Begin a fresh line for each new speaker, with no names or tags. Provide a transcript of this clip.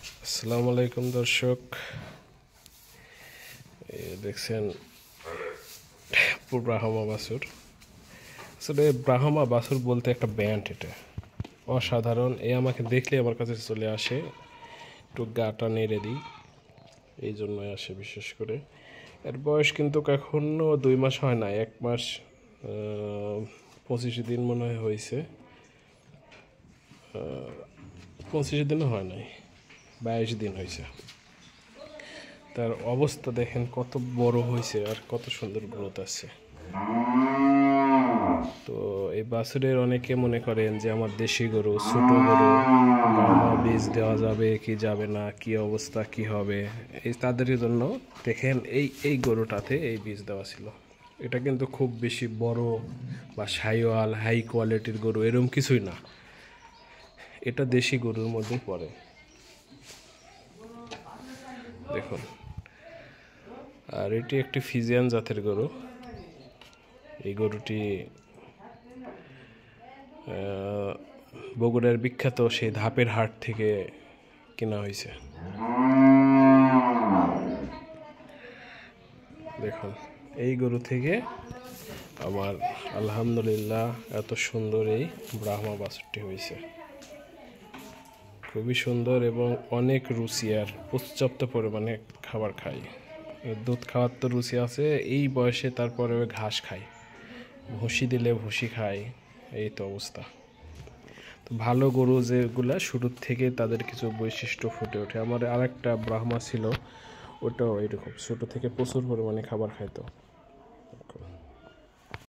আসসালামু আলাইকুম দর্শক, দেখছেন ব্রাহ্মা বাছুর। আসলে ব্রাহ্মা বাছুর বলতে একটা ব্যান্ড, এটা অসাধারণ। আমাকে দেখলে আমার কাছে চলে আসে, একটু গাটা নেড়ে দিই, এই জন্যই আসে বিশেষ করে। এর বয়স কিন্তু এখনো 2 মাস হয় না, 1 মাস 25 দিন মনে হয় হয়েছে। 25 দিনও হয় নাই, 22 দিন হয়েছে। তার অবস্থা দেখেন কত বড় হয়েছে আর কত সুন্দর গ্রোথ আছে। তো এই বাছুরের অনেকে মনে করেন যে আমার দেশি গরু, ছোট গরু, ব্রাহ্মা বীজ দেওয়া যাবে কি যাবে না, কি অবস্থা কি হবে, এই তাদের জন্য দেখেন এই গরুটাতে এই বীজ দেওয়া ছিল। এটা কিন্তু খুব বেশি বড় বা সাইওয়াল হাই কোয়ালিটির গরু এরকম কিছুই না, এটা দেশি গরুর মধ্যেই পড়ে। দেখুন, আর এটি একটি ফিজিয়ান জাতের গরু। এই গরুটি বগুড়ার বিখ্যাত সেই ধাপের হাট থেকে কেনা হয়েছে। দেখুন, এই গরু থেকে আমার আলহামদুলিল্লাহ এত সুন্দর এই ব্রাহ্মা বাছুরটি হয়েছে। খুবই সুন্দর এবং অনেক রুচি, আর পর্যাপ্ত পরিমাণে খাবার খায়। দুধ খাওয়ার তো রুচি আছে, এই বয়সে তারপরে ঘাস খায়, ভুসি দিলে ভুসি খায়, এই তো অবস্থা। তো ভালো গরু যেগুলা শুরুর থেকে তাদের কিছু বৈশিষ্ট্য ফুটে ওঠে। আমার আরেকটা ব্রাহ্মা ছিল, ওটাও এরকম ছোটো থেকে প্রচুর পরিমাণে খাবার খাইতো।